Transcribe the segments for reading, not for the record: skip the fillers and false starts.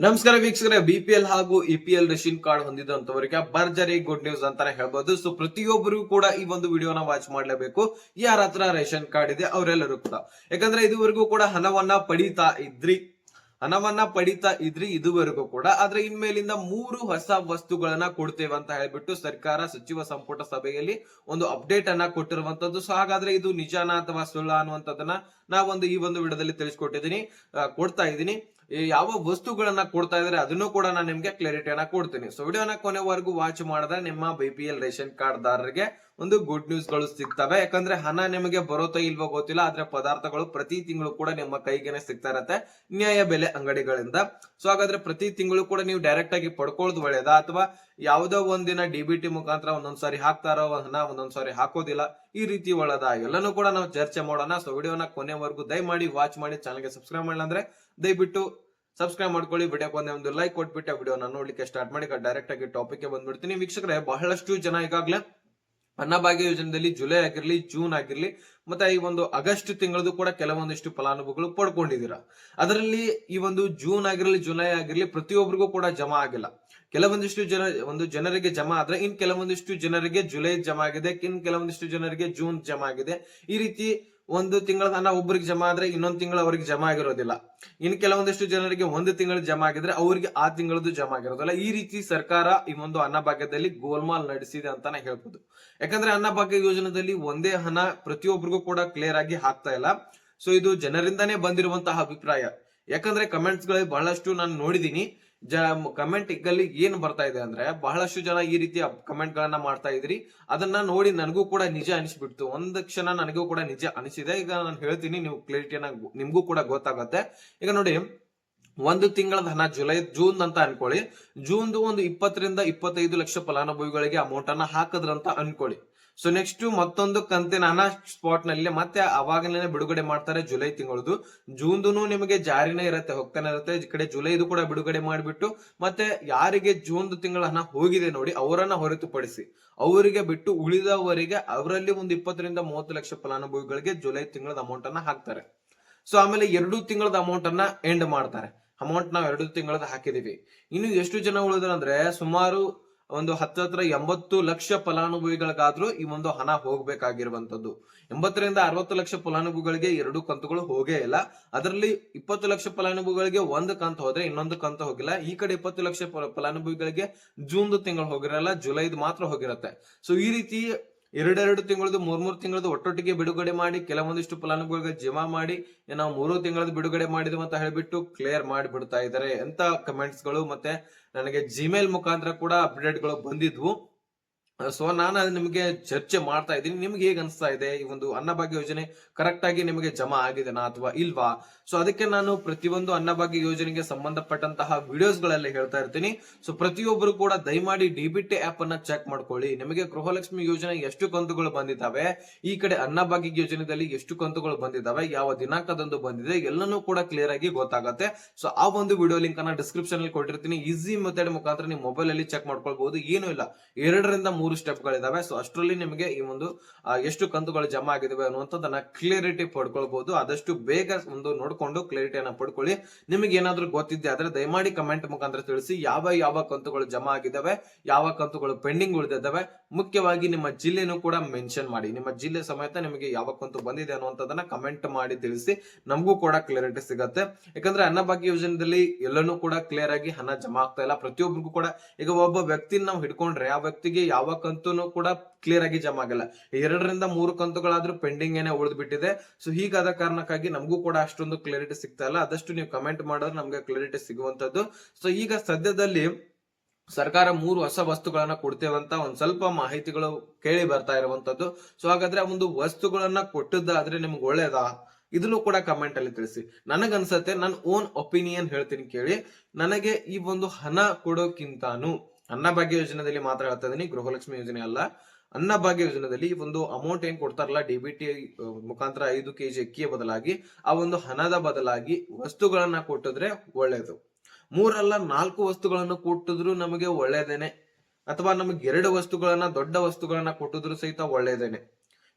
ನಮಸ್ಕಾರ ವೀಕ್ಷಕರೇ, ಬಿಪಿಎಲ್ ಹಾಗೂ ಇಪಿಎಲ್ ರೇಷನ್ ಕಾರ್ಡ್ ಹೊಂದಿದಂತವರಿಗೆ ಭರ್ಜರಿ ಗುಡ್ ನ್ಯೂಸ್ ಅಂತಾನೆ ಹೇಳ್ಬೋದು. ಸೊ ಪ್ರತಿಯೊಬ್ಬರು ಕೂಡ ಈ ಒಂದು ವಿಡಿಯೋನ ವಾಚ್ ಮಾಡ್ಲೇಬೇಕು. ಯಾರ ಹತ್ರ ರೇಷನ್ ಕಾರ್ಡ್ ಇದೆ ಅವರೆಲ್ಲರೂ ಕೂಡ, ಯಾಕಂದ್ರೆ ಇದುವರೆಗೂ ಕೂಡ ಹಣವನ್ನ ಪಡಿತಾ ಇದ್ರಿ ಇದುವರೆಗೂ ಕೂಡ. ಆದ್ರೆ ಇನ್ಮೇಲಿಂದ 3 ಹೊಸ ವಸ್ತುಗಳನ್ನ ಕೊಡ್ತೇವೆ ಅಂತ ಹೇಳ್ಬಿಟ್ಟು ಸರ್ಕಾರ ಸಚಿವ ಸಂಪುಟ ಸಭೆಯಲ್ಲಿ ಒಂದು ಅಪ್ಡೇಟ್ ಅನ್ನ ಕೊಟ್ಟಿರುವಂತದ್ದು. ಸೊ ಹಾಗಾದ್ರೆ ಇದು ನಿಜಾನ ಅಥವಾ ಸುಳ್ಳ ಅನ್ನುವಂಥದ್ದನ್ನ ಈ ಒಂದು ವಿಡಿಯೋದಲ್ಲಿ ತಿಳಿಸ್ಕೊಟ್ಟಿದ್ದೀನಿ, ಕೊಡ್ತಾ ಇದ್ದೀನಿ. ಯಾವ ವಸ್ತುಗಳನ್ನ ಕೊಡ್ತಾ ಇದಾರೆ ಅದನ್ನು ಕೂಡ ನಾನು ನಿಮ್ಗೆ ಕ್ಲಾರಿಟಿಯನ್ನ ಕೊಡ್ತೀನಿ. ಸೊ ವಿಡಿಯೋನ ಕೊನೆವರೆಗೂ ವಾಚ್ ಮಾಡಿದ್ರೆ ನಿಮ್ಮ ಬಿಪಿಎಲ್ ರೇಷನ್ ಕಾರ್ಡ್ ದಾರರಿಗೆ ಒಂದು ಗುಡ್ ನ್ಯೂಸ್ ಗಳು ಸಿಗ್ತವೆ. ಯಾಕಂದ್ರೆ ಹಣ ನಿಮಗೆ ಬರೋತೋ ಇಲ್ವೋ ಗೊತ್ತಿಲ್ಲ, ಆದ್ರೆ ಪದಾರ್ಥಗಳು ಪ್ರತಿ ತಿಂಗಳು ಕೂಡ ನಿಮ್ಮ ಕೈಗೆನೆ ಸಿಗ್ತಾ ಇರತ್ತೆ ನ್ಯಾಯ ಬೆಲೆ ಅಂಗಡಿಗಳಿಂದ. ಸೊ ಹಾಗಾದ್ರೆ ಪ್ರತಿ ತಿಂಗಳು ಕೂಡ ನೀವು ಡೈರೆಕ್ಟ್ ಆಗಿ ಪಡ್ಕೊಳ್ಳೋದು ಒಳ್ಳೇದಾ, ಅಥವಾ ಯಾವುದೋ ಒಂದಿನ ಡಿಬಿಟಿ ಮುಖಾಂತರ ಒಂದೊಂದ್ಸಾರಿ ಹಾಕ್ತಾರೋ ಹಣ, ಒಂದೊಂದ್ಸಾರಿ ಹಾಕೋದಿಲ್ಲ, ಈ ರೀತಿ ಒಳ್ಳೇದಾ, ಎಲ್ಲನೂ ಕೂಡ ನಾವು ಚರ್ಚೆ ಮಾಡೋಣ. ಸೊ ವಿಡಿಯೋನ ಕೊನೆವರೆಗೂ ದಯಮಾಡಿ ವಾಚ್ ಮಾಡಿ. ಚಾನಲ್ಗೆ ಸಬ್ಸ್ಕ್ರೈಬ್ ಮಾಡಿಲ್ಲ ಅಂದ್ರೆ ದಯವಿಟ್ಟು ಸಬ್ಸ್ಕ್ರೈಬ್ ಮಾಡ್ಕೊಳ್ಳಿ. ವಿಡಿಯೋಕ್ಕೆ ಒಂದು ಲೈಕ್ ಕೊಟ್ಬಿಟ್ಟು ವಿಡಿಯೋನ ನೋಡ್ಲಿಕ್ಕೆ ಸ್ಟಾರ್ಟ್ ಮಾಡಿ. ಡೈರೆಕ್ಟ್ ಆಗಿ ಟಾಪಿಕ್ ಬಂದ್ಬಿಡ್ತೀನಿ. ವೀಕ್ಷಕರೇ, ಬಹಳಷ್ಟು ಜನ ಈಗಾಗಲೇ ಅನ್ನಭಾಗ್ಯ ಯೋಜನೆಯಲ್ಲಿ ಜುಲೈ ಆಗಿರ್ಲಿ, ಜೂನ್ ಆಗಿರ್ಲಿ, ಮತ್ತೆ ಈ ಒಂದು ಆಗಸ್ಟ್ ತಿಂಗಳದು ಕೂಡ ಕೆಲವೊಂದಿಷ್ಟು ಫಲಾನುಭವಿಗಳು ಪಡ್ಕೊಂಡಿದ್ದೀರಾ. ಅದರಲ್ಲಿ ಈ ಒಂದು ಜೂನ್ ಆಗಿರ್ಲಿ, ಜುಲೈ ಆಗಿರ್ಲಿ ಪ್ರತಿಯೊಬ್ಬರಿಗೂ ಕೂಡ ಜಮಾ ಆಗಿಲ್ಲ. ಕೆಲವೊಂದಿಷ್ಟು ಜನರಿಗೆ ಜಮಾ ಆದ್ರೆ ಇನ್ ಕೆಲವೊಂದಿಷ್ಟು ಜನರಿಗೆ ಜುಲೈ ಜಮಾ ಆಗಿದೆ, ಇನ್ ಕೆಲವೊಂದಿಷ್ಟು ಜನರಿಗೆ ಜೂನ್ ಜಮಾ ಆಗಿದೆ. ಈ ರೀತಿ ಒಂದು ತಿಂಗಳ ಹಣ ಒಬ್ಬರಿಗೆ ಜಮಾ ಆದ್ರೆ ಇನ್ನೊಂದು ತಿಂಗಳು ಅವ್ರಿಗೆ ಜಮಾ ಆಗಿರೋದಿಲ್ಲ. ಇನ್ ಕೆಲವೊಂದಿಷ್ಟು ಜನರಿಗೆ ಒಂದು ತಿಂಗಳು ಜಮಾ ಆಗಿದ್ರೆ ಅವ್ರಿಗೆ ಆ ತಿಂಗಳದ್ದು ಜಮಾ ಆಗಿರೋದಿಲ್ಲ. ಈ ರೀತಿ ಸರ್ಕಾರ ಈ ಒಂದು ಅನ್ನಭಾಗ್ಯದಲ್ಲಿ ಗೋಲ್ಮಾಲ್ ನಡೆಸಿದೆ ಅಂತಾನೆ ಹೇಳ್ಬೋದು. ಯಾಕಂದ್ರೆ ಅನ್ನಭಾಗ್ಯ ಯೋಜನೆಯಲ್ಲಿ ಒಂದೇ ಹಣ ಪ್ರತಿಯೊಬ್ಬರಿಗೂ ಕೂಡ ಕ್ಲಿಯರ್ ಆಗಿ ಹಾಕ್ತಾ ಇಲ್ಲ. ಸೊ ಇದು ಜನರಿಂದಾನೇ ಬಂದಿರುವಂತಹ ಅಭಿಪ್ರಾಯ. ಯಾಕಂದ್ರೆ ಕಮೆಂಟ್ಸ್ ಗಳಲ್ಲಿ ಬಹಳಷ್ಟು ನಾನು ನೋಡಿದೀನಿ. ಕಮೆಂಟ್ ಅಲ್ಲಿ ಏನ್ ಬರ್ತಾ ಇದೆ ಅಂದ್ರೆ, ಬಹಳಷ್ಟು ಜನ ಈ ರೀತಿಯ ಕಮೆಂಟ್ ಗಳನ್ನ ಮಾಡ್ತಾ ಇದ್ರಿ. ಅದನ್ನ ನೋಡಿ ನನಗೂ ಕೂಡ ನಿಜ ಅನಿಸ್ಬಿಡ್ತು. ಒಂದ್ ಕ್ಷಣ ನನಗೂ ಕೂಡ ನಿಜ ಅನಿಸಿದೆ. ಈಗ ನಾನು ಹೇಳ್ತೀನಿ, ನೀವು ಕ್ಲಾರಿಟಿಯನ್ನ ನಿಮ್ಗೂ ಕೂಡ ಗೊತ್ತಾಗತ್ತೆ. ಈಗ ನೋಡಿ, ಒಂದು ತಿಂಗಳ ಹಣ ಜೂನ್ ಅಂತ ಅನ್ಕೊಳ್ಳಿ. ಜೂನ್ ಒಂದು 20 ರಿಂದ 25 ಲಕ್ಷ ಫಲಾನುಭವಿಗಳಿಗೆ ಅಮೌಂಟ್ ಅನ್ನ ಹಾಕದ್ರಂತ ಅನ್ಕೊಳ್ಳಿ. ಸೊ ನೆಕ್ಸ್ಟ್ ಮತ್ತೊಂದು ಕಂತಿನ ಹಣ ಸ್ಪಾಟ್ ನಲ್ಲಿ ಮತ್ತೆ ಅವಾಗಲೇ ಬಿಡುಗಡೆ ಮಾಡ್ತಾರೆ ಜುಲೈ ತಿಂಗಳದು. ಜೂನ್ದು ನಿಮಗೆ ಜಾರಿನೇ ಇರುತ್ತೆ, ಹೋಗ್ತಾನೆ ಇರುತ್ತೆ. ಈ ಕಡೆ ಜುಲೈದು ಕೂಡ ಬಿಡುಗಡೆ ಮಾಡಿಬಿಟ್ಟು ಮತ್ತೆ ಯಾರಿಗೆ ಜೂನ್ ತಿಂಗಳ ಹಣ ಹೋಗಿದೆ ನೋಡಿ ಅವರನ್ನ ಹೊರತುಪಡಿಸಿ ಅವರಿಗೆ ಬಿಟ್ಟು ಉಳಿದವರಿಗೆ ಅವರಲ್ಲಿ ಒಂದು 20 ರಿಂದ 30 ಲಕ್ಷ ಫಲಾನುಭವಿಗಳಿಗೆ ಜುಲೈ ತಿಂಗಳದ ಅಮೌಂಟ್ ಅನ್ನ ಹಾಕ್ತಾರೆ. ಸೊ ಆಮೇಲೆ 2 ತಿಂಗಳದ ಅಮೌಂಟ್ ಅನ್ನ ಎಂಡ್ ಮಾಡ್ತಾರೆ. ಅಮೌಂಟ್ ನಾವು 2 ತಿಂಗಳದ ಹಾಕಿದೀವಿ. ಇನ್ನು ಎಷ್ಟು ಜನ ಉಳಿದ್ರಂದ್ರೆ ಸುಮಾರು ಒಂದು 80 ಲಕ್ಷ ಫಲಾನುಭವಿಗಳಿಗಾದ್ರೂ ಈ ಒಂದು ಹಣ ಹೋಗ್ಬೇಕಾಗಿರುವಂತದ್ದು. 80 ರಿಂದ 60 ಲಕ್ಷ ಫಲಾನುಭವಿಗಳಿಗೆ 2 ಕಂತುಗಳು ಹೋಗೇ ಇಲ್ಲ. ಅದರಲ್ಲಿ 20 ಲಕ್ಷ ಫಲಾನುಭವಿಗಳಿಗೆ ಒಂದು ಕಂತು ಹೋದ್ರೆ ಇನ್ನೊಂದು ಕಂತು ಹೋಗಿಲ್ಲ. ಈ ಕಡೆ 20 ಲಕ್ಷ ಫಲಾನುಭವಿಗಳಿಗೆ ಜೂನ್ ತಿಂಗಳು ಹೋಗಿರಲ್ಲ, ಜುಲೈದು ಮಾತ್ರ ಹೋಗಿರತ್ತೆ. ಸೊ ಈ ರೀತಿ 2 ತಿಂಗಳದು 3 ತಿಂಗಳದು ಒಟ್ಟೊಟ್ಟಿಗೆ ಬಿಡುಗಡೆ ಮಾಡಿ ಕೆಲವೊಂದಿಷ್ಟು ಫಲಾನುಭವಿಗಳಿಗೆ ಜಮಾ ಮಾಡಿ ನಾವು 3 ತಿಂಗಳದ್ದು ಬಿಡುಗಡೆ ಮಾಡಿದ್ವಿ ಅಂತ ಹೇಳ್ಬಿಟ್ಟು ಕ್ಲಿಯರ್ ಮಾಡಿ ಬಿಡ್ತಾ ಇದಾರೆ ಅಂತ ಕಮೆಂಟ್ಸ್ ಗಳು ಮತ್ತೆ ನನಗೆ ಜಿಮೇಲ್ ಮುಖಾಂತರ ಕೂಡ ಅಪ್ಡೇಟ್ ಗಳು ಬಂದಿದ್ವು. ಸೊ ನಾನು ನಿಮಗೆ ಚರ್ಚೆ ಮಾಡ್ತಾ ಇದ್ದೀನಿ. ನಿಮ್ಗೆ ಹೇಗೆ ಅನಿಸ್ತಾ ಇದೆ? ಈ ಒಂದು ಅನ್ನಭಾಗ್ಯ ಯೋಜನೆ ಕರೆಕ್ಟ್ ಆಗಿ ನಿಮಗೆ ಜಮಾ ಆಗಿದೆನಾ ಅಥವಾ ಇಲ್ವಾ? ಸೊ ಅದಕ್ಕೆ ನಾನು ಪ್ರತಿಯೊಂದು ಅನ್ನಭಾಗ್ಯ ಯೋಜನೆಗೆ ಸಂಬಂಧಪಟ್ಟಂತಹ ವಿಡಿಯೋಸ್ ಗಳಲ್ಲಿ ಹೇಳ್ತಾ ಇರ್ತೀನಿ. ಸೊ ಪ್ರತಿಯೊಬ್ಬರು ಕೂಡ ದಯಮಾಡಿ ಡಿಬಿಟಿ ಆಪ್ ಅನ್ನ ಚೆಕ್ ಮಾಡ್ಕೊಳ್ಳಿ. ನಿಮಗೆ ಗೃಹಲಕ್ಷ್ಮಿ ಯೋಜನೆ ಎಷ್ಟು ಕಂತುಗಳು ಬಂದಿದ್ದಾವೆ, ಈ ಕಡೆ ಅನ್ನಭಾಗ್ಯ ಯೋಜನೆಯಲ್ಲಿ ಎಷ್ಟು ಕಂತುಗಳು ಬಂದಿದ್ದಾವೆ, ಯಾವ ದಿನಾಂಕದಂದು ಬಂದಿದೆ, ಎಲ್ಲನೂ ಕೂಡ ಕ್ಲಿಯರ್ ಆಗಿ ಗೊತ್ತಾಗುತ್ತೆ. ಸೊ ಆ ಒಂದು ವಿಡಿಯೋ ಲಿಂಕ್ ಅನ್ನ ಡಿಸ್ಕ್ರಿಪ್ಷನ್ ಅಲ್ಲಿ ಕೊಟ್ಟಿರ್ತೀನಿ. ಈಸಿ ಮೆಥಡ್ ಮುಖಾಂತರ ನೀವು ಮೊಬೈಲ್ ಅಲ್ಲಿ ಚೆಕ್ ಮಾಡ್ಕೊಳ್ಬಹುದು. ಏನು ಇಲ್ಲ, 2 ರಿಂದ 3 ಸ್ಟೆಪ್ ಗಳಿದಾವೆ. ಸೊ ಅಷ್ಟರಲ್ಲಿ ನಿಮಗೆ ಈ ಒಂದು ಎಷ್ಟು ಕಂತುಗಳು ಜಮಾ ಆಗಿದಾವೆ ಅನ್ನುವಂಥದ್ದನ್ನ ಕ್ಲಿಯರಿಟಿ ಪಡ್ಕೊಳ್ಬಹುದು. ಆದಷ್ಟು ಬೇಗ ಒಂದು ನೋಡ್ಕೊಂಡು ಕ್ಲಿಯರಿಟಿಯನ್ನ ಪಡ್ಕೊಳ್ಳಿ. ನಿಮಗೆ ಏನಾದ್ರೂ ಗೊತ್ತಿದ್ದೆ ಆದ್ರೆ ದಯಮಾಡಿ ಕಮೆಂಟ್ ಮುಖಾಂತರ ತಿಳಿಸಿ. ಯಾವ ಕಂತುಗಳು ಜಮಾ ಆಗಿದಾವೆ, ಯಾವ ಕಂತುಗಳು ಪೆಂಡಿಂಗ್ ಉಳಿದಿದ್ದಾವೆ, ಮುಖ್ಯವಾಗಿ ನಿಮ್ಮ ಜಿಲ್ಲೆನೂ ಕೂಡ ಮೆನ್ಷನ್ ಮಾಡಿ. ನಿಮ್ಮ ಜಿಲ್ಲೆ ಸಮೇತ ನಿಮಗೆ ಯಾವ ಕಂತು ಬಂದಿದೆ ಅನ್ನುವಂಥದ್ದನ್ನ ಕಮೆಂಟ್ ಮಾಡಿ ತಿಳಿಸಿ. ನಮಗೂ ಕೂಡ ಕ್ಲಿಯರಿಟಿ ಸಿಗತ್ತೆ. ಯಾಕಂದ್ರೆ ಅನ್ನಭಾಗ್ಯ ಯೋಜನೆಯಲ್ಲಿ ಎಲ್ಲನೂ ಕೂಡ ಕ್ಲಿಯರ್ ಆಗಿ ಹಣ ಜಮಾ ಆಗ್ತಾ ಇಲ್ಲ ಪ್ರತಿಯೊಬ್ಬರಿಗೂ ಕೂಡ. ಈಗ ಒಬ್ಬ ವ್ಯಕ್ತಿನ ನಾವು ಹಿಡ್ಕೊಂಡ್ರೆ ಆ ವ್ಯಕ್ತಿಗೆ ಯಾವ ಕಂತುನು ಕೂಡ ಕ್ಲಿಯರ್ ಆಗಿ ಜಮಾ ಆಗಲ್ಲ. 2 ರಿಂದ 3 ಕಂತುಗಳಾದ್ರೂ ಪೆಂಡಿಂಗ್ ಏನೇ ಉಳಿದು ಬಿಟ್ಟಿದೆ. ಸೊ ಹೀಗಾದ ಕಾರಣಕ್ಕಾಗಿ ನಮಗೂ ಕೂಡ ಅಷ್ಟೊಂದು ಕ್ಲಿಯರಿಟಿ ಸಿಗ್ತಾ ಇಲ್ಲ. ಆದಷ್ಟು ನೀವು ಕಮೆಂಟ್ ಮಾಡಿದ್ರೆ ನಮ್ಗೆ ಕ್ಲಿಯರಿಟಿ ಸಿಗುವಂತದ್ದು. ಸೊ ಈಗ ಸದ್ಯದಲ್ಲಿ ಸರ್ಕಾರ 3 ಹೊಸ ವಸ್ತುಗಳನ್ನ ಕೊಡ್ತೇವಂತ ಒಂದ್ ಸ್ವಲ್ಪ ಮಾಹಿತಿಗಳು ಕೇಳಿ ಬರ್ತಾ ಇರುವಂತದ್ದು. ಸೊ ಹಾಗಾದ್ರೆ ಒಂದು ವಸ್ತುಗಳನ್ನ ಕೊಟ್ಟದ್ದಾದ್ರೆ ನಿಮ್ಗೆ ಒಳ್ಳೇದಾ? ಇದನ್ನು ಕೂಡ ಕಮೆಂಟ್ ಅಲ್ಲಿ ತಿಳಿಸಿ. ನನಗನ್ಸತ್ತೆ, ನನ್ನ ಓನ್ ಒಪಿನಿಯನ್ ಹೇಳ್ತೀನಿ ಕೇಳಿ. ನನಗೆ ಈ ಒಂದು ಹಣ ಕೊಡೋಕ್ಕಿಂತಾನು ಅನ್ನಭಾಗ್ಯ ಯೋಜನೆಯಲ್ಲಿ ಮಾತ್ರ ಹೇಳ್ತಾ ಇದೀನಿ, ಗೃಹಲಕ್ಷ್ಮಿ ಯೋಜನೆ ಅಲ್ಲ. ಅನ್ನಭಾಗ್ಯ ಯೋಜನೆಯಲ್ಲಿ ಒಂದು ಅಮೌಂಟ್ ಏನ್ ಕೊಡ್ತಾರಲ್ಲ ಡಿಬಿಟಿ ಮುಖಾಂತರ 5 kg ಅಕ್ಕಿಯ ಬದಲಾಗಿ ಆ ಒಂದು ಹಣದ ಬದಲಾಗಿ ವಸ್ತುಗಳನ್ನ ಕೊಟ್ಟಿದ್ರೆ ಒಳ್ಳೇದು. 3 ಅಲ್ಲ 4 ವಸ್ತುಗಳನ್ನು ಕೊಟ್ಟಿದ್ರು ನಮಗೆ ಒಳ್ಳೇದೇನೆ, ಅಥವಾ ನಮಗೆ 2 ವಸ್ತುಗಳನ್ನ ದೊಡ್ಡ ವಸ್ತುಗಳನ್ನ ಕೊಟ್ಟಿದ್ರು ಸಹಿತ ಒಳ್ಳೇದೇನೆ.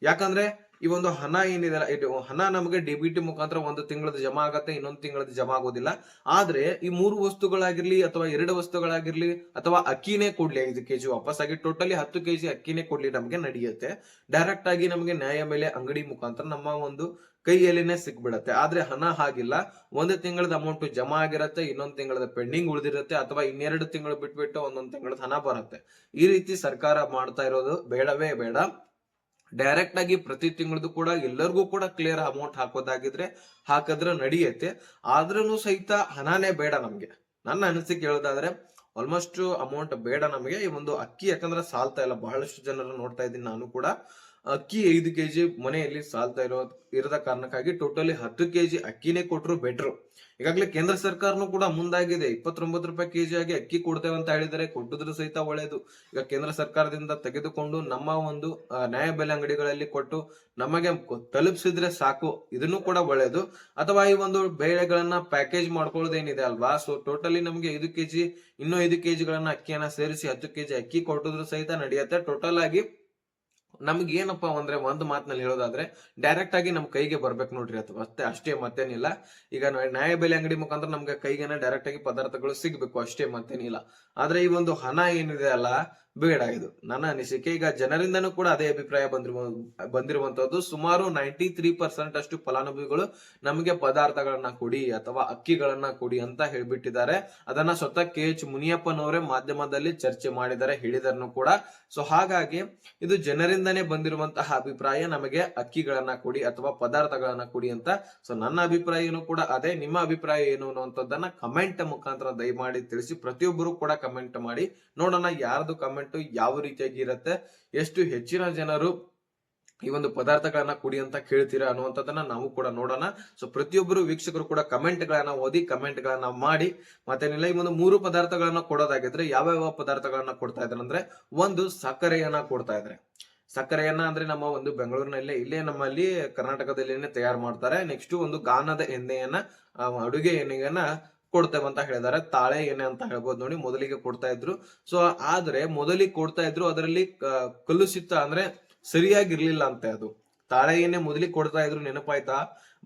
ಯಾಕಂದ್ರೆ ಈ ಒಂದು ಹಣ ಏನಿದೆ, ಇದು ಹಣ ನಮಗೆ ಡಿ ಮುಖಾಂತರ ಒಂದು ತಿಂಗಳದ ಜಮಾ ಆಗತ್ತೆ, ಇನ್ನೊಂದು ತಿಂಗಳದ ಜಮಾ ಆಗೋದಿಲ್ಲ. ಆದ್ರೆ ಈ 3 ವಸ್ತುಗಳಾಗಿರ್ಲಿ ಅಥವಾ 2 ವಸ್ತುಗಳಾಗಿರ್ಲಿ ಅಥವಾ ಅಕ್ಕಿನೇ ಕೊಡ್ಲಿ 5 ಕೆಜಿ ವಾಪಸ್ಸಾಗಿ ಟೋಟಲಿ 10 ಕೆಜಿ ಅಕ್ಕಿನೇ ಕೊಡ್ಲಿ ನಮಗೆ ನಡೆಯುತ್ತೆ. ಡೈರೆಕ್ಟ್ ಆಗಿ ನಮಗೆ ನ್ಯಾಯಬೆಲೆ ಅಂಗಡಿ ಮುಖಾಂತರ ನಮ್ಮ ಒಂದು ಕೈಯಲ್ಲಿನೇ ಸಿಕ್ಬಿಡತ್ತೆ. ಆದ್ರೆ ಹಣ ಹಾಗಿಲ್ಲ. ಒಂದು ತಿಂಗಳದ ಅಮೌಂಟ್ ಜಮಾ ಆಗಿರತ್ತೆ, ಇನ್ನೊಂದು ತಿಂಗಳದ ಪೆಂಡಿಂಗ್ ಉಳಿದಿರುತ್ತೆ, ಅಥವಾ ಇನ್ನೆರಡು ತಿಂಗಳು ಬಿಟ್ಬಿಟ್ಟು ಒಂದೊಂದು ತಿಂಗಳದ ಹಣ ಬರುತ್ತೆ. ಈ ರೀತಿ ಸರ್ಕಾರ ಮಾಡ್ತಾ ಇರೋದು ಬೇಡವೇ ಬೇಡ. ಡೈರೆಕ್ಟ್ ಆಗಿ ಪ್ರತಿ ತಿಂಗಳದು ಕೂಡ ಎಲ್ಲರಿಗೂ ಕೂಡ ಕ್ಲಿಯರ್ ಅಮೌಂಟ್ ಹಾಕೋದಾಗಿದ್ರೆ ಹಾಕಿದ್ರೆ ನಡೆಯುತ್ತೆ. ಆದ್ರೂ ಸಹಿತ ಹಣನೇ ಬೇಡ ನಮ್ಗೆ. ನನ್ನ ಅನಿಸಿಕೆ ಹೇಳೋದಾದ್ರೆ ಆಲ್ಮೋಸ್ಟ್ ಅಮೌಂಟ್ ಬೇಡ ನಮಗೆ. ಈ ಒಂದು ಅಕ್ಕಿ ಯಾಕಂದ್ರೆ ಸಾಲ್ತಾ ಇಲ್ಲ, ಬಹಳಷ್ಟು ಜನರು ನೋಡ್ತಾ ಇದ್ದೀನಿ ನಾನು ಕೂಡ. ಅಕ್ಕಿ 5 ಕೆಜಿ ಮನೆಯಲ್ಲಿ ಸಾಲ್ತಾ ಇರದ ಕಾರಣಕ್ಕಾಗಿ ಟೋಟಲಿ 10 ಕೆಜಿ ಅಕ್ಕಿನೇ ಕೊಟ್ರು ಬೆಟ್ರು. ಈಗಾಗಲೇ ಕೇಂದ್ರ ಸರ್ಕಾರನು ಕೂಡ ಮುಂದಾಗಿದೆ, 29 ರೂಪಾಯಿ ಕೆಜಿ ಆಗಿ ಅಕ್ಕಿ ಕೊಡ್ತೇವೆ ಅಂತ ಹೇಳಿದರೆ, ಕೊಟ್ಟಿದ್ರು ಸಹಿತ ಒಳ್ಳೇದು. ಈಗ ಕೇಂದ್ರ ಸರ್ಕಾರದಿಂದ ತೆಗೆದುಕೊಂಡು ನಮ್ಮ ಒಂದು ನ್ಯಾಯಬೆಲೆ ಅಂಗಡಿಗಳಲ್ಲಿ ಕೊಟ್ಟು ನಮಗೆ ತಲುಪಿಸಿದ್ರೆ ಸಾಕು, ಇದನ್ನು ಕೂಡ ಒಳ್ಳೇದು. ಅಥವಾ ಈ ಒಂದು ಬೇಳೆಗಳನ್ನ ಪ್ಯಾಕೇಜ್ ಮಾಡ್ಕೊಳ್ಳೋದೇನಿದೆ ಅಲ್ವಾ, ಸೊ ಟೋಟಲಿ ನಮಗೆ 5 ಕೆಜಿ ಇನ್ನೂ 5 ಕೆಜಿಗಳನ್ನ ಅಕ್ಕಿಯನ್ನ ಸೇರಿಸಿ 10 ಕೆಜಿ ಅಕ್ಕಿ ಕೊಟ್ಟಿದ್ರು ಸಹಿತ ನಡೆಯುತ್ತೆ. ಟೋಟಲ್ ಆಗಿ ನಮ್ಗೆ ಏನಪ್ಪಾ ಅಂದ್ರೆ ಒಂದು ಮಾತಿನಲ್ಲಿ ಹೇಳೋದಾದ್ರೆ ಡೈರೆಕ್ಟ್ ಆಗಿ ನಮ್ ಕೈಗೆ ಬರ್ಬೇಕು ನೋಡ್ರಿ, ಅಥವಾ ಅಷ್ಟೇ ಮತ್ತೇನಿಲ್ಲ. ಈಗ ನ್ಯಾಯಬೆಲೆ ಅಂಗಡಿ ಮುಖಾಂತರ ನಮ್ಗೆ ಕೈಗೆನ ಡೈರೆಕ್ಟ್ ಆಗಿ ಪದಾರ್ಥಗಳು ಸಿಗ್ಬೇಕು, ಅಷ್ಟೇ ಮತ್ತೇನಿಲ್ಲ. ಆದ್ರೆ ಈ ಒಂದು ಹಣ ಏನಿದೆ ಅಲ್ಲ, ಬೇಡ. ಇದು ನನ್ನ ಅನಿಸಿಕೆ. ಈಗ ಜನರಿಂದನೂ ಕೂಡ ಅದೇ ಅಭಿಪ್ರಾಯ ಬಂದಿರುವಂತದ್ದು. ಸುಮಾರು 93% ಅಷ್ಟು ಫಲಾನುಭವಿಗಳು ನಮಗೆ ಪದಾರ್ಥಗಳನ್ನ ಕೊಡಿ ಅಥವಾ ಅಕ್ಕಿಗಳನ್ನ ಕೊಡಿ ಅಂತ ಹೇಳ್ಬಿಟ್ಟಿದ್ದಾರೆ. ಅದನ್ನ ಸ್ವತಃ KH ಮುನಿಯಪ್ಪನವರೇ ಮಾಧ್ಯಮದಲ್ಲಿ ಚರ್ಚೆ ಮಾಡಿದ್ದಾರೆ, ಹೇಳಿದಾರನು ಕೂಡ. ಸೊ ಹಾಗಾಗಿ ಇದು ಜನರಿಂದನೇ ಬಂದಿರುವಂತಹ ಅಭಿಪ್ರಾಯ, ನಮಗೆ ಅಕ್ಕಿಗಳನ್ನ ಕೊಡಿ ಅಥವಾ ಪದಾರ್ಥಗಳನ್ನ ಕೊಡಿ ಅಂತ. ಸೊ ನನ್ನ ಅಭಿಪ್ರಾಯನೂ ಕೂಡ ಅದೇ. ನಿಮ್ಮ ಅಭಿಪ್ರಾಯ ಏನು ಅನ್ನುವಂಥದ್ದನ್ನ ಕಮೆಂಟ್ ಮುಖಾಂತರ ದಯಮಾಡಿ ತಿಳಿಸಿ. ಪ್ರತಿಯೊಬ್ಬರು ಕೂಡ ಕಮೆಂಟ್ ಮಾಡಿ ನೋಡೋಣ ಯಾರ್ದು ಕಮೆಂಟ್ ಯಾವ ರೀತಿಯಾಗಿ ಇರುತ್ತೆ, ಎಷ್ಟು ಹೆಚ್ಚಿನ ಜನರು ಈ ಒಂದು ಪದಾರ್ಥಗಳನ್ನ ಕೊಡಿ ಅಂತ ಕೇಳ್ತೀರಾ ಅನ್ನುವಂಥದ್ದನ್ನ ನಾವು ಕೂಡ ನೋಡೋಣ. ಸೊ ಪ್ರತಿಯೊಬ್ಬರು ವೀಕ್ಷಕರು ಕೂಡ ಕಮೆಂಟ್ ಗಳನ್ನ ಓದಿ, ಕಮೆಂಟ್ ಗಳನ್ನ ಮಾಡಿ. ಮತ್ತೇನಿಲ್ಲ, ಈ ಒಂದು 3 ಪದಾರ್ಥಗಳನ್ನ ಕೊಡೋದಾಗಿದ್ರೆ ಯಾವ ಪದಾರ್ಥಗಳನ್ನ ಕೊಡ್ತಾ ಇದ್ದಾರೆ ಅಂದ್ರೆ, ಒಂದು ಸಕ್ಕರೆಯನ್ನ ಕೊಡ್ತಾ ಇದ್ದಾರೆ. ಸಕ್ಕರೆಯನ್ನ ಅಂದ್ರೆ ನಮ್ಮ ಒಂದು ಬೆಂಗಳೂರಿನಲ್ಲೇ ಇಲ್ಲೇ ನಮ್ಮಲ್ಲಿ ಕರ್ನಾಟಕದಲ್ಲಿನೇ ತಯಾರು ಮಾಡ್ತಾರೆ. ನೆಕ್ಸ್ಟ್ ಒಂದು ಗಾಣದ ಎಣ್ಣೆಯನ್ನ, ಅಡುಗೆ ಎಣ್ಣೆಯನ್ನ ಕೊಡ್ತೇವೆ ಅಂತ ಹೇಳಿದಾರೆ. ತಾಳೆ ಎಣ್ಣೆ ಅಂತ ಹೇಳ್ಬೋದು ನೋಡಿ, ಮೊದಲಿಗೆ ಕೊಡ್ತಾ ಇದ್ರು. ಸೊ ಆದ್ರೆ ಮೊದಲಿಗೆ ಕೊಡ್ತಾ ಇದ್ರು, ಅದರಲ್ಲಿ ಕಲುಷಿತ ಅಂದ್ರೆ ಸರಿಯಾಗಿರ್ಲಿಲ್ಲ ಅಂತೆ. ಅದು ತಾಳೆ ಎಣ್ಣೆ ಮೊದಲಿಗೆ ಕೊಡ್ತಾ ಇದ್ರು, ನೆನಪಾಯ್ತಾ?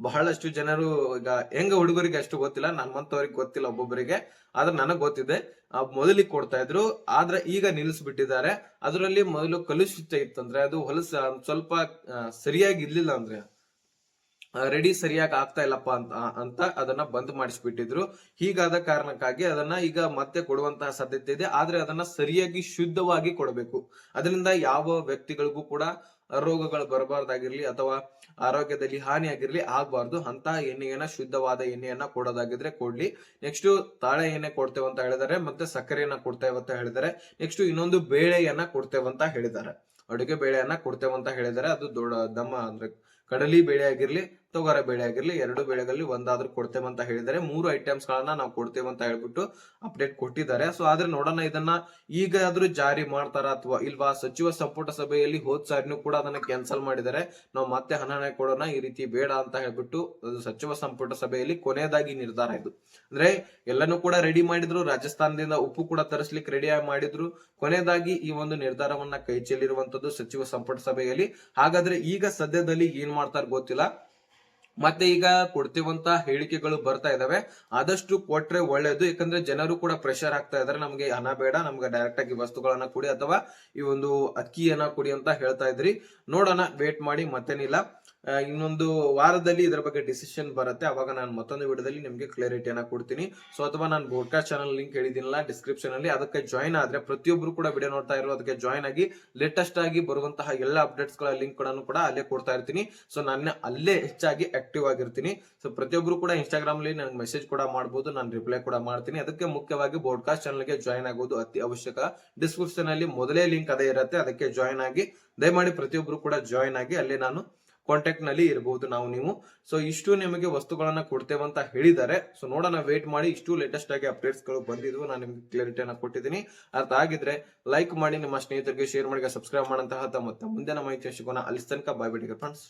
ಬಹಳಷ್ಟು ಜನರು, ಈಗ ಹೆಂಗ ಹುಡುಗರಿಗೆ ಅಷ್ಟು ಗೊತ್ತಿಲ್ಲ, ನಮ್ಮಂತವ್ರಿಗೆ ಗೊತ್ತಿಲ್ಲ ಒಬ್ಬೊಬ್ಬರಿಗೆ, ಆದ್ರೆ ನನಗ್ ಗೊತ್ತಿದೆ. ಮೊದಲಿಗೆ ಕೊಡ್ತಾ ಇದ್ರು, ಆದ್ರೆ ಈಗ ನಿಲ್ಲಿಸ್ಬಿಟ್ಟಿದ್ದಾರೆ. ಅದರಲ್ಲಿ ಮೊದಲು ಕಲುಷಿತ ಇತ್ತಂದ್ರೆ, ಅದು ಹೊಲಸ ಸ್ವಲ್ಪ ಸರಿಯಾಗಿ ಇರ್ಲಿಲ್ಲ ಅಂದ್ರೆ, ರೆಡಿ ಸರಿಯಾಗಿ ಆಗ್ತಾ ಇಲ್ಲಪ್ಪ ಅಂತ ಅದನ್ನ ಬಂದ್ ಮಾಡಿಸ್ಬಿಟ್ಟಿದ್ರು. ಹೀಗಾದ ಕಾರಣಕ್ಕಾಗಿ ಅದನ್ನ ಈಗ ಮತ್ತೆ ಕೊಡುವಂತಹ ಸಾಧ್ಯತೆ ಇದೆ. ಆದ್ರೆ ಅದನ್ನ ಸರಿಯಾಗಿ ಶುದ್ಧವಾಗಿ ಕೊಡಬೇಕು. ಅದರಿಂದ ಯಾವ ವ್ಯಕ್ತಿಗಳಿಗೂ ಕೂಡ ರೋಗಗಳು ಬರಬಾರ್ದಾಗಿರ್ಲಿ ಅಥವಾ ಆರೋಗ್ಯದಲ್ಲಿ ಹಾನಿ ಆಗಿರ್ಲಿ ಆಗ್ಬಾರ್ದು. ಅಂತ ಎಣ್ಣೆಯನ್ನ, ಶುದ್ಧವಾದ ಎಣ್ಣೆಯನ್ನ ಕೊಡೋದಾಗಿದ್ರೆ ಕೊಡ್ಲಿ. ನೆಕ್ಸ್ಟ್ ತಾಳೆ ಎಣ್ಣೆ ಕೊಡ್ತೇವೆ ಅಂತ ಹೇಳಿದಾರೆ, ಮತ್ತೆ ಸಕ್ಕರೆಯನ್ನ ಕೊಡ್ತೇವೆ ಅಂತ ಹೇಳಿದಾರೆ. ನೆಕ್ಸ್ಟ್ ಇನ್ನೊಂದು ಬೇಳೆಯನ್ನ ಕೊಡ್ತೇವೆ ಅಂತ ಹೇಳಿದ್ದಾರೆ, ಅಡುಗೆ ಬೇಳೆಯನ್ನ ಕೊಡ್ತೇವೆ ಅಂತ ಹೇಳಿದಾರೆ. ಅದು ದೊಡ್ಡ ದಮ್ಮ ಅಂದ್ರೆ ಕಡಲಿ ಬೇಳೆ ಆಗಿರ್ಲಿ, ತೊಗರ ಬೇಳೆ ಆಗಿರ್ಲಿ, 2 ಬೇಳೆಗಳಲ್ಲಿ ಒಂದಾದ್ರೂ ಕೊಡ್ತೇವೆ ಅಂತ ಹೇಳಿದ್ದಾರೆ. 3 ಐಟಮ್ಸ್ ಗಳನ್ನ ನಾವು ಕೊಡ್ತೇವೆ ಅಂತ ಹೇಳ್ಬಿಟ್ಟು ಅಪ್ಡೇಟ್ ಕೊಟ್ಟಿದ್ದಾರೆ. ಸೊ ಆದ್ರೆ ನೋಡೋಣ ಇದನ್ನ ಈಗಾದ್ರೂ ಜಾರಿ ಮಾಡ್ತಾರ ಅಥವಾ ಇಲ್ವಾ. ಸಚಿವ ಸಂಪುಟ ಸಭೆಯಲ್ಲಿ ಹೋದ್ ಸಾರಿನೂ ಕೂಡ ಅದನ್ನ ಕ್ಯಾನ್ಸಲ್ ಮಾಡಿದ್ದಾರೆ. ನಾವು ಮತ್ತೆ ಹಣನೇ ಕೊಡೋಣ, ಈ ರೀತಿ ಬೇಡ ಅಂತ ಹೇಳ್ಬಿಟ್ಟು ಅದು ಸಚಿವ ಸಂಪುಟ ಸಭೆಯಲ್ಲಿ ಕೊನೆಯದಾಗಿ ನಿರ್ಧಾರ ಇದು. ಅಂದ್ರೆ ಎಲ್ಲನೂ ಕೂಡ ರೆಡಿ ಮಾಡಿದ್ರು, ರಾಜಸ್ಥಾನದಿಂದ ಉಪ್ಪು ಕೂಡ ತರಿಸ್ಲಿಕ್ಕೆ ರೆಡಿ ಮಾಡಿದ್ರು. ಕೊನೆಯದಾಗಿ ಈ ಒಂದು ನಿರ್ಧಾರವನ್ನ ಕೈ ಚೆಲ್ಲಿರುವಂತದ್ದು ಸಚಿವ ಸಂಪುಟ ಸಭೆಯಲ್ಲಿ. ಹಾಗಾದ್ರೆ ಈಗ ಸದ್ಯದಲ್ಲಿ ಏನ್ ಮಾಡ್ತಾರ ಗೊತ್ತಿಲ್ಲ. ಮತ್ತೆ ಈಗ ಕೊಡ್ತೀವಂತ ಹೇಳಿಕೆಗಳು ಬರ್ತಾ ಇದಾವೆ. ಆದಷ್ಟು ಕೊಟ್ರೆ ಒಳ್ಳೇದು, ಯಾಕಂದ್ರೆ ಜನರು ಕೂಡ ಪ್ರೆಷರ್ ಆಗ್ತಾ ಇದಾರೆ. ನಮ್ಗೆ ಹಣ ಬೇಡ, ನಮ್ಗೆ ಡೈರೆಕ್ಟ್ ಆಗಿ ವಸ್ತುಗಳನ್ನ ಕೊಡಿ ಅಥವಾ ಈ ಒಂದು ಅಕ್ಕಿಯನ್ನ ಕೊಡಿ ಅಂತ ಹೇಳ್ತಾ ಇದ್ರಿ. ನೋಡೋಣ, ವೇಟ್ ಮಾಡಿ, ಮತ್ತೇನಿಲ್ಲ. ಇನ್ನೊಂದು ವಾರದಲ್ಲಿ ಇದರ ಬಗ್ಗೆ ಡಿಸಿಷನ್ ಬರುತ್ತೆ, ಅವಾಗ ನಾನು ಮತ್ತೊಂದು ವಿಡಿಯೋದಲ್ಲಿ ನಿಮ್ಗೆ ಕ್ಲಾರಿಟಿಯನ್ನ ಕೊಡ್ತೀನಿ. ಸೊ ಅಥವಾ ನಾನು ಬ್ರಾಡ್ಕಾಸ್ಟ್ ಚಾನಲ್ ಲಿಂಕ್ ಹೇಳಿದಿನಲ್ಲ ಡಿಸ್ಕ್ರಿಪ್ಷನ್ ಅಲ್ಲಿ, ಅದಕ್ಕೆ ಜಾಯ್ನ್ ಆದ್ರೆ ಪ್ರತಿಯೊಬ್ರು ಕೂಡ ವಿಡಿಯೋ ನೋಡ್ತಾ ಇರೋ ಅದಕ್ಕೆ ಜಾಯ್ನ್ ಆಗಿ ಲೇಟೆಸ್ಟ್ ಆಗಿ ಬರುವಂತಹ ಎಲ್ಲ ಅಪ್ಡೇಟ್ಸ್ ಗಳ ಲಿಂಕ್ ಕೂಡ ಅಲ್ಲೇ ಕೊಡ್ತಾ ಇರ್ತೀನಿ. ಸೊ ನಾನು ಅಲ್ಲೇ ಹೆಚ್ಚಾಗಿ ಆಕ್ಟಿವ್ ಆಗಿರ್ತೀನಿ. ಸೊ ಪ್ರತಿಯೊಬ್ರು ಕೂಡ ಇನ್ಸ್ಟಾಗ್ರಾಮ್ ಅಲ್ಲಿ ನನಗೆ ಮೆಸೇಜ್ ಕೂಡ ಮಾಡಬಹುದು, ನಾನು ರಿಪ್ಲೈ ಕೂಡ ಮಾಡ್ತೀನಿ. ಅದಕ್ಕೆ ಮುಖ್ಯವಾಗಿ ಬ್ರಾಡ್ಕಾಸ್ಟ್ ಚಾನಲ್ ಗೆ ಜಾಯ್ನ್ ಆಗೋದು ಅತಿ ಅವಶ್ಯಕ. ಡಿಸ್ಕ್ರಿಪ್ಷನ್ ಅಲ್ಲಿ ಮೊದಲೇ ಲಿಂಕ್ ಅದೇ ಇರುತ್ತೆ, ಅದಕ್ಕೆ ಜಾಯ್ನ್ ಆಗಿ ದಯಮಾಡಿ ಪ್ರತಿಯೊಬ್ರು ಕೂಡ ಜಾಯ್ನ್ ಆಗಿ ಅಲ್ಲೇ ನಾನು ಕಾಂಟ್ಯಾಕ್ಟ್ ನಲ್ಲಿ ಇರಬಹುದು ನೀವು. ಸೊ ಇಷ್ಟು ನಿಮಗೆ ವಸ್ತುಗಳನ್ನ ಕೊಡ್ತೇವೆ ಅಂತ ಹೇಳಿದ್ದಾರೆ. ಸೊ ನೋಡೋಣ, ವೇಟ್ ಮಾಡಿ. ಇಷ್ಟು ಲೇಟೆಸ್ಟ್ ಆಗಿ ಅಪ್ಡೇಟ್ಸ್ ಗಳು ಬಂದಿದ್ವು, ನಾನು ನಿಮ್ಗೆ ಕ್ಲಾರಿಟಿಯನ್ನ ಕೊಟ್ಟಿದ್ದೀನಿ. ಅರ್ಥ ಆಗಿದ್ರೆ ಲೈಕ್ ಮಾಡಿ, ನಿಮ್ಮ ಸ್ನೇಹಿತರಿಗೆ ಶೇರ್ ಮಾಡಿ, ಸಬ್ಸ್ಕ್ರೈಬ್ ಮಾಡಂತಹ ಮತ್ತೆ ಮುಂದಿನ ಮಾಹಿತಿ ಸಿಗೋಣ. ಅಲ್ಲಿ ತನಕ ಬಾಯ್ ಬಿಡಿ ಫ್ರೆಂಡ್ಸ್.